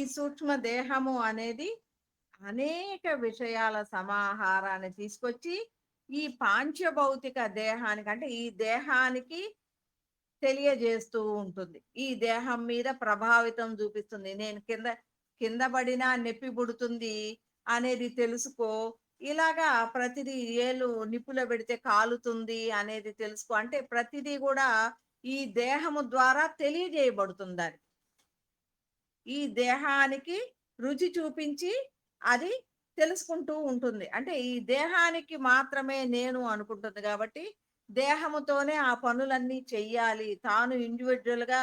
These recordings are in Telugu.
ఈ సూక్ష్మ దేహము అనేది అనేక విషయాల సమాహారాన్ని తీసుకొచ్చి ఈ పాంచభౌతిక దేహానికి అంటే ఈ దేహానికి తెలియజేస్తూ ఉంటుంది. ఈ దేహం మీద ప్రభావితం చూపిస్తుంది. నేను కింద కింద పడినా నొప్పి పుడుతుంది అనేది తెలుసుకో. ఇలాగా ప్రతిదీ ఏలు నిప్పులో పెడితే కాలుతుంది అనేది తెలుసుకో. అంటే ప్రతిదీ కూడా ఈ దేహము ద్వారా తెలియజేయబడుతుంది. ఈ దేహానికి రుచి చూపించి అది తెలుసుకుంటూ ఉంటుంది. అంటే ఈ దేహానికి మాత్రమే నేను అనుకుంటుంది కాబట్టి, దేహముతోనే ఆ పనులన్నీ చెయ్యాలి. తాను ఇండివిడ్యుయల్‌గా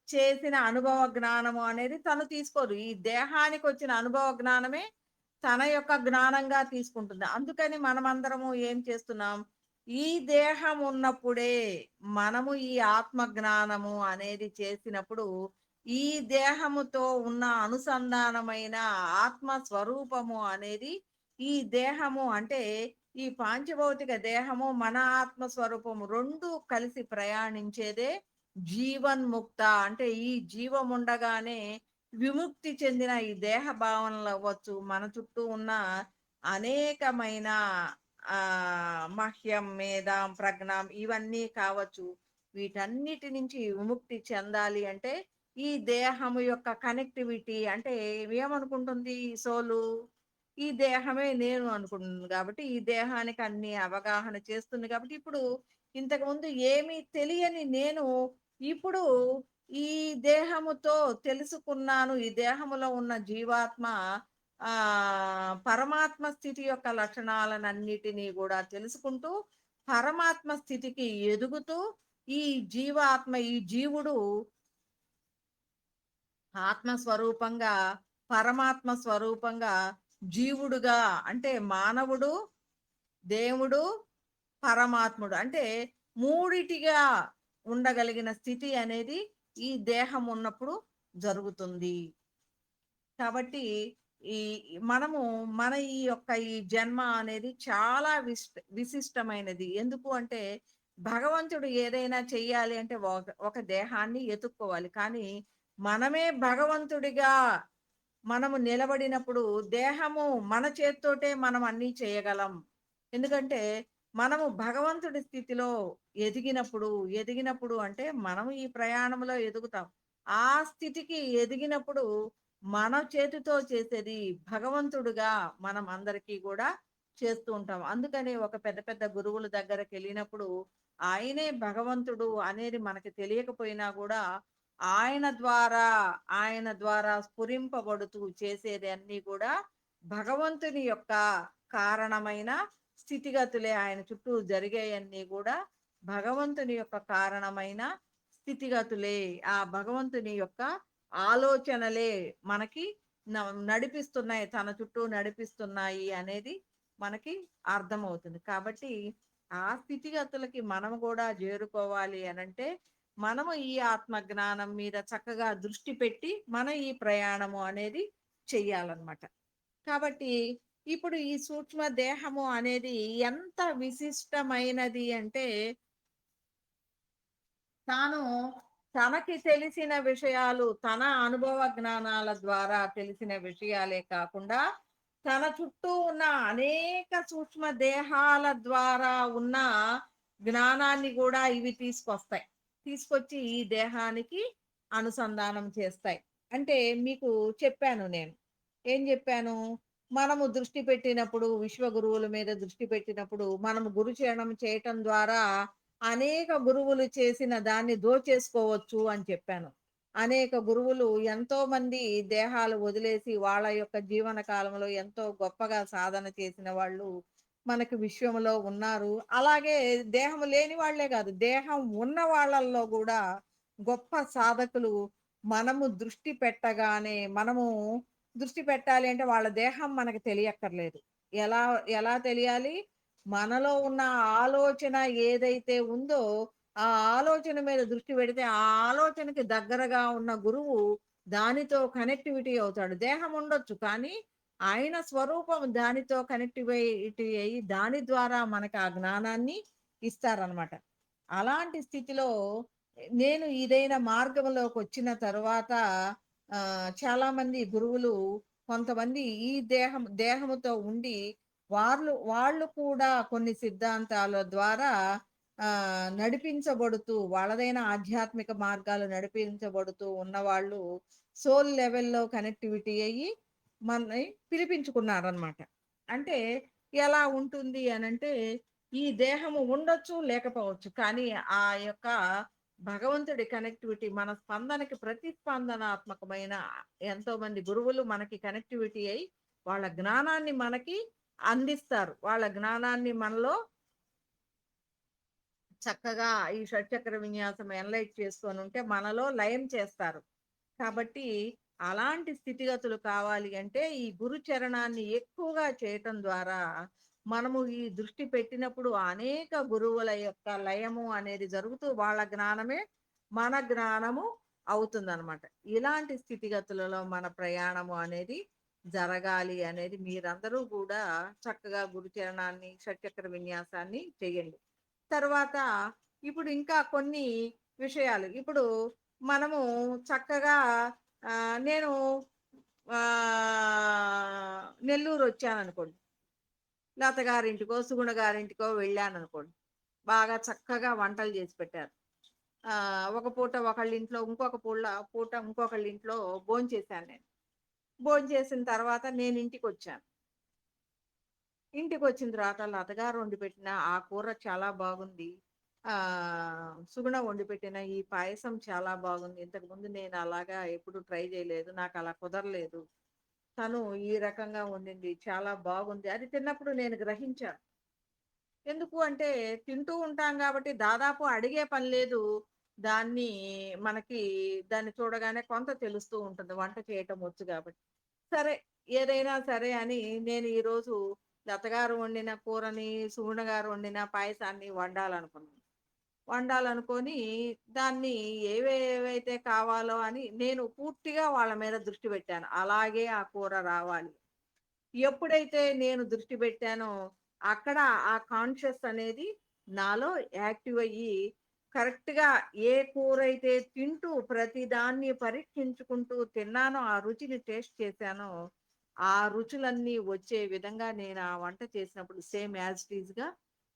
చేసిన అనుభవ జ్ఞానము అనేది తను తీసుకోదు. ఈ దేహానికొచ్చిన అనుభవ జ్ఞానమే తన యొక్క జ్ఞానంగా తీసుకుంటుంది. అందుకని మనమందరము ఏం చేస్తున్నాం, ఈ దేహం ఉన్నప్పుడే మనము ఈ ఆత్మ జ్ఞానము అనేది చేసినప్పుడు ఈ దేహముతో ఉన్న అనుసంధానమైన ఆత్మ స్వరూపము అనేది ఈ దేహము అంటే ఈ పాంచభౌతిక దేహము మన ఆత్మ స్వరూపము రెండు కలిసి ప్రయాణించేదే జీవన్ముక్త అంటే ఈ జీవం ఉండగానే విముక్తి చెందిన ఈ దేహ భావనలు అవ్వచ్చు మన చుట్టూ ఉన్న అనేకమైన మహ్యం మేధాం ప్రజ్ఞాం ఇవన్నీ కావచ్చు వీటన్నిటి నుంచి విముక్తి చెందాలి అంటే ఈ దేహము యొక్క కనెక్టివిటీ అంటే ఏమనుకుంటుంది ఈ సోలు ఈ దేహమే నేను అనుకుంటుంది కాబట్టి ఈ దేహానికి అన్ని అవగాహన చేస్తుంది కాబట్టి ఇప్పుడు ఇంతకుముందు ఏమీ తెలియని నేను ఇప్పుడు ఈ దేహముతో తెలుసుకున్నాను ఈ దేహములో ఉన్న జీవాత్మ పరమాత్మ స్థితి యొక్క లక్షణాలనన్నిటినీ కూడా తెలుసుకుంటూ పరమాత్మ స్థితికి ఎదుగుతూ ఈ జీవాత్మ ఈ జీవుడు ఆత్మ స్వరూపంగా పరమాత్మ స్వరూపంగా జీవుడుగా అంటే మానవుడు దేవుడు పరమాత్ముడు అంటే మూడిటిగా ఉండగలిగిన స్థితి అనేది ఈ దేహం ఉన్నప్పుడు జరుగుతుంది కాబట్టి ఈ మనము మన ఈ యొక్క ఈ జన్మ అనేది చాలా విశిష్టమైనది ఎందుకు అంటే భగవంతుడు ఏదైనా చెయ్యాలి అంటే ఒక దేహాన్ని ఎతుక్కోవాలి కానీ మనమే భగవంతుడిగా మనము నిలబడినప్పుడు దేహము మన చేత్తోటే మనం అన్నీ చేయగలం ఎందుకంటే మనము భగవంతుడి స్థితిలో ఎదిగినప్పుడు అంటే మనం ఈ ప్రయాణంలో ఎదుగుతాం ఆ స్థితికి ఎదిగినప్పుడు మన చేతితో చేసేది భగవంతుడుగా మనం అందరికీ కూడా చేస్తూ ఉంటాం అందుకని ఒక పెద్ద పెద్ద గురువుల దగ్గరికి వెళ్ళినప్పుడు ఆయనే భగవంతుడు అనేది మనకి తెలియకపోయినా కూడా ఆయన ద్వారా ఆయన ద్వారా స్ఫురింపబడుతూ చేసేది అన్నీ కూడా భగవంతుని యొక్క కారణమైన స్థితిగతులే ఆయన చుట్టూ జరిగేయన్నీ కూడా భగవంతుని యొక్క కారణమైన స్థితిగతులే ఆ భగవంతుని యొక్క ఆలోచనలే మనకి నడిపిస్తున్నాయి తన చుట్టూ నడిపిస్తున్నాయి అనేది మనకి అర్థమవుతుంది కాబట్టి ఆ స్థితిగతులకి మనం కూడా చేరుకోవాలి అనంటే మనము ఈ ఆత్మ జ్ఞానం మీద చక్కగా దృష్టి పెట్టి మన ఈ ప్రయాణము అనేది చెయ్యాలన్నమాట కాబట్టి ఇప్పుడు ఈ సూక్ష్మ దేహము అనేది ఎంత విశిష్టమైనది అంటే తాను తనకి తెలిసిన విషయాలు తన అనుభవ జ్ఞానాల ద్వారా తెలిసిన విషయాలే కాకుండా తన చుట్టూ ఉన్న అనేక సూక్ష్మ దేహాల ద్వారా ఉన్న జ్ఞానాన్ని కూడా ఇవి తీసుకొచ్చి ఈ దేహానికి అనుసంధానం చేస్తాయి అంటే మీకు చెప్పాను నేను ఏం చెప్పాను మనము దృష్టి పెట్టినప్పుడు విశ్వగురువుల మీద దృష్టి పెట్టినప్పుడు మనము గురుచరణం చేయటం ద్వారా అనేక గురువులు చేసిన దాన్ని దోచేసుకోవచ్చు అని చెప్పాను అనేక గురువులు ఎంతో మంది దేహాలు వదిలేసి వాళ్ళ యొక్క జీవన కాలంలో ఎంతో గొప్పగా సాధన చేసిన వాళ్ళు మనకి విశ్వంలో ఉన్నారు అలాగే దేహం లేని వాళ్లే కాదు దేహం ఉన్న వాళ్ళల్లో కూడా గొప్ప సాధకులు మనము దృష్టి పెట్టగానే మనము దృష్టి పెట్టాలి అంటే వాళ్ళ దేహం మనకు తెలియక్కర్లేదు ఎలా ఎలా తెలియాలి మనలో ఉన్న ఆలోచన ఏదైతే ఉందో ఆ ఆలోచన మీద దృష్టి పెడితే ఆ ఆలోచనకి దగ్గరగా ఉన్న గురువు దానితో కనెక్టివిటీ అవుతాడు దేహం ఉండొచ్చు కానీ ఆయన స్వరూపం దానితో కనెక్టివిటీ అయ్యి దాని ద్వారా మనకు ఆ జ్ఞానాన్ని ఇస్తారనమాట అలాంటి స్థితిలో నేను ఇదైన మార్గంలోకి వచ్చిన తర్వాత చాలామంది గురువులు కొంతమంది ఈ దేహముతో ఉండి వాళ్ళు కూడా కొన్ని సిద్ధాంతాల ద్వారా నడిపించబడుతూ వాళ్ళదైన ఆధ్యాత్మిక మార్గాలు నడిపించబడుతూ ఉన్నవాళ్ళు సోల్ లెవెల్‌లో కనెక్టివిటీ అయ్యి మనని పిలిపించుకున్నారనమాట. అంటే ఎలా ఉంటుంది అనంటే, ఈ దేహము ఉండొచ్చు, లేకపోవచ్చు. కానీ ఆ యొక్క భగవంతుడి కనెక్టివిటీ మన స్పందనకి ప్రతిస్పందనాత్మకమైన ఎంతోమంది గురువులు మనకి కనెక్టివిటీ అయ్యి, వాళ్ళ జ్ఞానాన్ని మనకి అందిస్తారు. వాళ్ళ జ్ఞానాన్ని మనలో చక్కగా ఈ షట్చక్ర విన్యాసం ఎనలైట్ చేసుకొనుంటే మనలో లయం చేస్తారు. కాబట్టి అలాంటి స్థితిగతులు కావాలి అంటే ఈ గురు చరణాన్ని ఎక్కువగా చేయటం ద్వారా మనము ఈ దృష్టి పెట్టినప్పుడు అనేక గురువుల యొక్క లయము అనేది జరుగుతూ వాళ్ళ జ్ఞానమే మన జ్ఞానము అవుతుందన్నమాట. ఇలాంటి స్థితిగతులలో మన ప్రయాణము అనేది జరగాలి అనేది మీరందరూ కూడా చక్కగా గురు చరణాన్ని, షట్చక్ర విన్యాసాన్ని చేయండి. తర్వాత ఇప్పుడు ఇంకా కొన్ని విషయాలు. ఇప్పుడు మనము చక్కగా నేను నెల్లూరొచ్చాననుకోండి. లత గారింటికో, సుగుణ గారింటికో వెళ్ళాననుకోండి. బాగా చక్కగా వంటలు చేసి పెట్టారు. ఒక పూట ఒకళ్ళింట్లో, ఇంకొక పూట ఇంకొకళ్ళింట్లో భోంచేశాను నేను. భోంచేసిన తర్వాత నేనింటికొచ్చాను. ఇంటికొచ్చిన తర్వాత లతగారు వండిపెట్టిన ఆ కూర చాలా బాగుంది. సుగుణ వండిపెట్టిన ఈ పాయసం చాలా బాగుంది. ఇంతకుముందు నేను అలాగా ఎప్పుడు ట్రై చేయలేదు. నాకలా కుదరలేదు. తను ఈ రకంగా వండింది. చాలా బాగుంది. అది తిన్నప్పుడు నేను గ్రహించాను. ఎందుకు అంటే తింటూ ఉంటాం గాబట్టి దాదాపు అడిగే పని లేదు. దాన్ని మనకి దాన్ని చూడగానే కొంత తెలుస్తూ ఉంటుంది. వంట చేయటం వచ్చు గాబట్టి. సరే. ఏదైనా సరే అని నేను ఈరోజు లతగారు వండిన కూరని, సుగుణ గారు వండిన పాయసాన్ని వండాలనుకున్నాను. వండాలనుకోని దాన్ని ఏవేవైతే కావాలో అని నేను పూర్తిగా వాళ్ళ మీద దృష్టి పెట్టాను. అలాగే ఆ కూర రావాలి. ఎప్పుడైతే నేను దృష్టి పెట్టానో, అక్కడ ఆ కాన్షియస్ అనేది నాలో యాక్టివ్ అయ్యి, కరెక్ట్‌గా ఏ కూరైతే తింటూ ప్రతిదాన్ని పరీక్షించుకుంటూ తిన్నానో, ఆ రుచిని టేస్ట్ చేశానో, ఆ రుచులన్నీ వచ్చే విధంగా నేను ఆ వంట చేసినప్పుడు సేమ్ యాజ్ ఇట్ ఈస్‌గా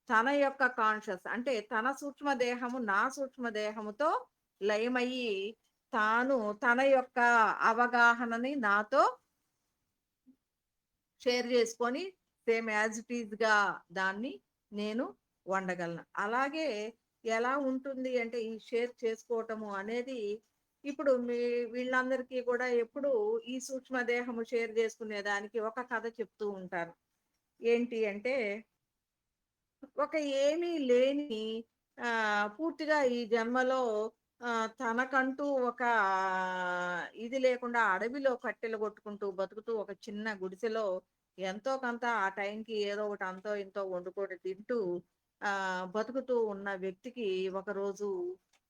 తన యొక్క కాన్షియస్ అంటే తన సూక్ష్మ దేహము, నా సూక్ష్మ దేహముతో లయమయ్యి, తాను తన యొక్క అవగాహనని నాతో షేర్ చేసుకొని సేమ్ యాజ్ ఇట్ ఈస్‌గా దాన్ని నేను వండగలను. అలాగే ఎలా ఉంటుంది అంటే ఈ షేర్ చేసుకోవటము అనేది ఇప్పుడు వీళ్ళందరికీ కూడా ఎప్పుడూ ఈ సూక్ష్మ దేహము షేర్ చేసుకునే దానికి ఒక కథ చెప్తూ ఉంటాను. ఏంటి అంటే ఒక ఏమీ లేని పూర్తిగా ఈ జన్మలో తనకంటూ ఒక ఇది లేకుండా అడవిలో కట్టెలు కొట్టుకుంటూ బతుకుతూ ఒక చిన్న గుడిసెలో ఎంతో కొంత ఆ టైంకి ఏదో ఒకటి అంతో ఇంతో వండుకొని తింటూ బతుకుతూ ఉన్న వ్యక్తికి ఒకరోజు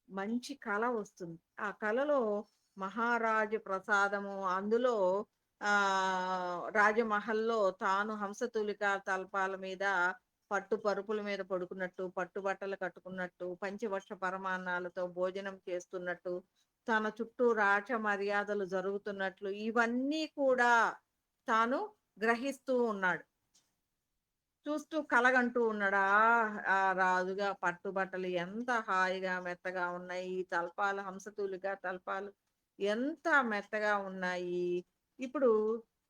మంచి కల వస్తుంది. ఆ కలలో మహారాజు ప్రసాదము అందులో రాజమహల్‌లో తాను హంసతూలిక తల్పాల మీద పట్టు పరుపుల మీద పడుకున్నట్టు, పట్టు బట్టలు కట్టుకున్నట్టు, పంచవర్ష పరమాన్నాలతో భోజనం చేస్తున్నట్టు, తన చుట్టూ రాచ మర్యాదలు జరుగుతున్నట్లు ఇవన్నీ కూడా తాను గ్రహిస్తూ ఉన్నాడు. చూస్తూ కలగంటూ ఉన్నాడు. ఆ రాజుగా పట్టుబట్టలు ఎంత హాయిగా మెత్తగా ఉన్నాయి. ఈ తల్పాలు హంసతూలిక తల్పాలు ఎంత మెత్తగా ఉన్నాయి. ఇప్పుడు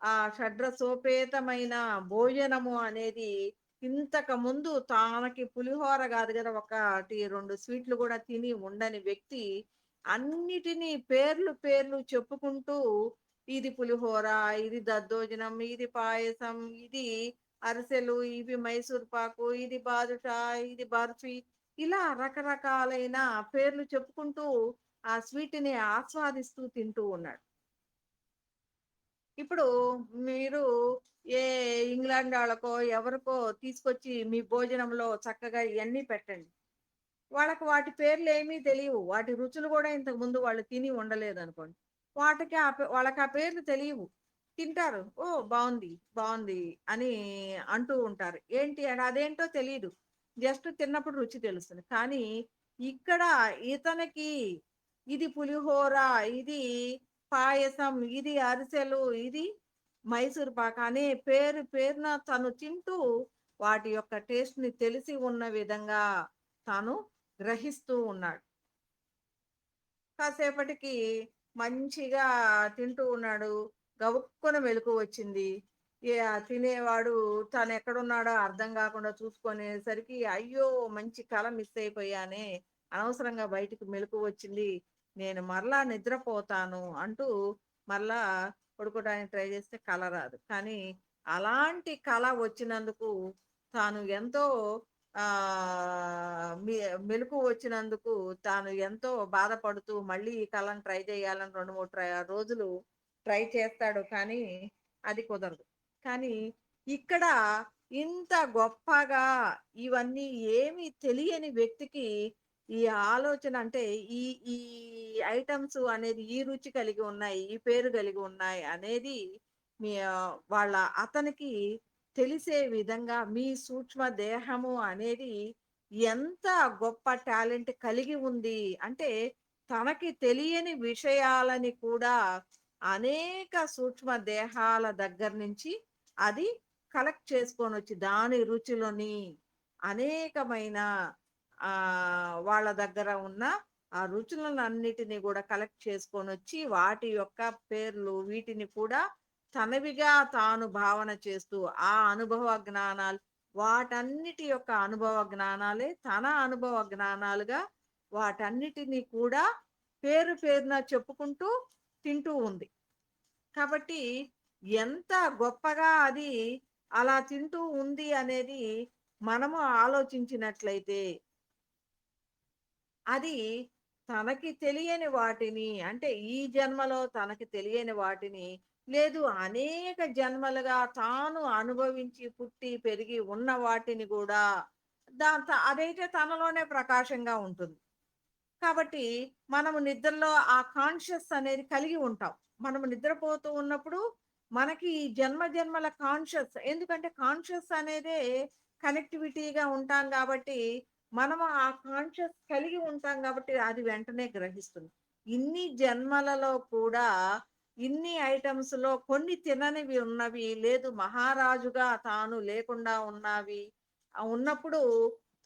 ఆ షడ్రసోపేతమైన భోజనము అనేది ఇంతకు ముందు తనకి పులిహోర గాదు గదా! ఒకటి 2 స్వీట్లు గూడా తిని ఉండని వ్యక్తి అన్నిటిని పేర్లు చెప్పుకుంటూ ఇది పులిహోర, ఇది దద్దోజనం, ఇది పాయసం, ఇది అరిసెలు, ఇవి మైసూర్ పాకు, ఇది బాదుషా, ఇది బర్ఫీ ఇలా రకరకాలైన పేర్లు చెప్పుకుంటూ ఆ స్వీట్‌ని ఆస్వాదిస్తూ తింటూ ఉన్నాడు. ఇప్పుడు మీరు ఏ ఇంగ్లాండ్ ఆళ్ళకో, ఎవరికో తీసుకొచ్చి మీ భోజనంలో చక్కగా ఇయన్నీ పెట్టండి. వాళ్ళకి వాటి పేర్లేమీ తెలీవు. వాటి రుచులు గూడా ఇంతకు ముందు వాళ్ళు తిని ఉండలేదనుకోండి. వాటికి వాళ్ళకి ఆ పేర్లు తెలీవు. తింటారు. ఓహ్! బావుంది, బావుంది అని అంటూ ఉంటారు. ఏంటి అని అదేంటో తెలీదు. జస్ట్ తిన్నప్పుడు రుచి తెలుస్తుంది. కానీ ఇక్కడ ఇతనికి ఇది పులిహోర, ఇది పాయసం, ఇది అరిసెలు, ఇది మైసూర్ పాక్ అనే పేరు పేరున తను తింటూ వాటి యొక్క టేస్ట్‌ని తెలిసి ఉన్న విధంగా తాను గ్రహిస్తూ ఉన్నాడు. కాసేపటికి మంచిగా తింటూ ఉన్నాడు. గబుక్కున మెలుకువొచ్చింది. తినేవాడు తనెక్కడున్నాడో అర్థం గాకుండా చూసుకునేసరికి, అయ్యో! మంచి కల మిస్ అయిపోయానే. అనవసరంగా బయటికి మెలుకువొచ్చింది. నేను మరలా నిద్రపోతాను అంటూ మరలా పడుకోవడానికి ట్రై చేస్తే కల రాదు. కానీ అలాంటి కల వచ్చినందుకు తాను ఎంతో ఆహ్, మె మెలుకువ వచ్చినందుకు తాను ఎంతో బాధపడుతూ మళ్ళీ ఈ కళను ట్రై చేయాలని 2, 3 రోజులు ట్రై చేస్తాడు. కానీ అది కుదరదు. కానీ ఇక్కడ ఇంత గొప్పగా ఇవన్నీ ఏమీ తెలియని వ్యక్తికి ఈ ఆలోచన అంటే ఈ ఈ ఐటెమ్స్ అనేది ఈ రుచి కలిగి ఉన్నాయి, ఈ పేరు కలిగి ఉన్నాయి అనేది వాళ్ళ అతనికి తెలిసే విధంగా మీ సూక్ష్మ దేహము అనేది ఎంత గొప్ప టాలెంట్ కలిగి ఉంది. అంటే తనకి తెలియని విషయాలని కూడా అనేక సూక్ష్మ దేహాల దగ్గర నుంచి అది కలెక్ట్ చేసుకొనొచ్చి దాని రుచులని అనేకమైన వాళ్ళ దగ్గర ఉన్న ఆ రుచులనన్నిటిని గూడా కలెక్ట్ చేసుకొనొచ్చి వాటి యొక్క పేర్లు వీటిని కూడా తనవిగా తాను భావన చేస్తూ ఆ అనుభవ జ్ఞానాలు వాటన్నిటి యొక్క అనుభవ జ్ఞానాలే తన అనుభవ జ్ఞానాలుగా వాటన్నిటిని కూడా పేరు పేరున చెప్పుకుంటూ తింటూ ఉంది. కాబట్టి ఎంత గొప్పగా అది అలా తింటూ ఉంది అనేది మనము ఆలోచించినట్లయితే అది తనకి తెలియని వాటిని అంటే ఈ జన్మలో తనకి తెలియని వాటిని లేదు అనేక జన్మలుగా తాను అనుభవించి పుట్టి పెరిగి ఉన్న వాటిని కూడా అదైతే తనలోనే ప్రకాశంగా ఉంటుంది. కాబట్టి మనము నిద్రలో ఆ కాన్షియస్ అనేది కలిగి ఉంటాం. మనము నిద్రపోతూ ఉన్నప్పుడు మనకి ఈ జన్మ జన్మల కాన్షియస్ ఎందుకంటే కాన్షియస్ అనేదే కనెక్టివిటీగా ఉంటాం కాబట్టి మనము ఆ కాన్షియస్ కలిగి ఉంటాం కాబట్టి అది వెంటనే గ్రహిస్తుంది. ఇన్ని జన్మలలో కూడా ఇన్ని ఐటెమ్స్‌లో కొన్ని తిననివి ఉన్నవి, లేదు మహారాజుగా తాను లేకుండా ఉన్నవి ఉన్నప్పుడు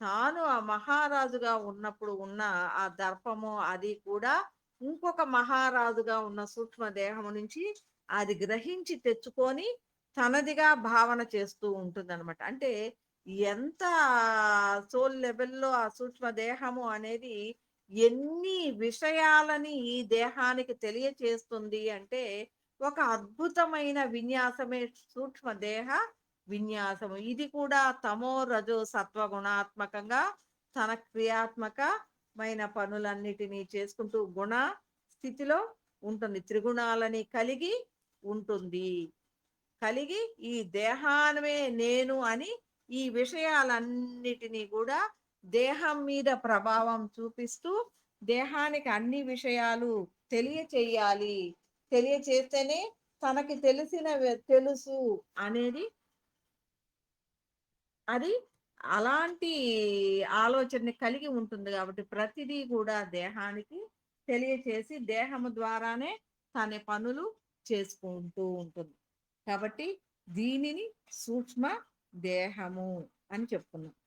తాను ఆ మహారాజుగా ఉన్నప్పుడు ఉన్న ఆ దర్పము అది కూడా ఇంకొక మహారాజుగా ఉన్న సూక్ష్మ దేహము నుంచి అది గ్రహించి తెచ్చుకొని తనదిగా భావన చేస్తూ ఉంటుందన్నమాట. అంటే ఎంత సోల్ లెవెల్‌లో ఆ సూక్ష్మ దేహము అనేది ఎన్ని విషయాలని ఈ దేహానికి తెలియచేస్తుంది అంటే, ఒక అద్భుతమైన విన్యాసమే సూక్ష్మ దేహ విన్యాసము. ఇది కూడా తమో, రజో, సత్వ గుణాత్మకంగా తన క్రియాత్మకమైన పనులన్నిటినీ చేసుకుంటూ గుణ స్థితిలో ఉంటుంది. త్రిగుణాలని కలిగి ఉంటుంది. కలిగి ఈ దేహానమే నేను అని ఈ విషయాలన్నిటినీ కూడా దేహం మీద ప్రభావం చూపిస్తూ దేహానికి అన్ని విషయాలు తెలియచేయాలి. తెలియచేస్తేనే తనకి తెలుసు అనేది అది అలాంటి ఆలోచనని కలిగి ఉంటుంది కాబట్టి ప్రతిదీ కూడా దేహానికి తెలియచేసి దేహము ద్వారానే తన పనులు చేసుకుంటూ ఉంటుంది. కాబట్టి దీనిని సూక్ష్మ దేహము అని చెప్పుకున్నాం.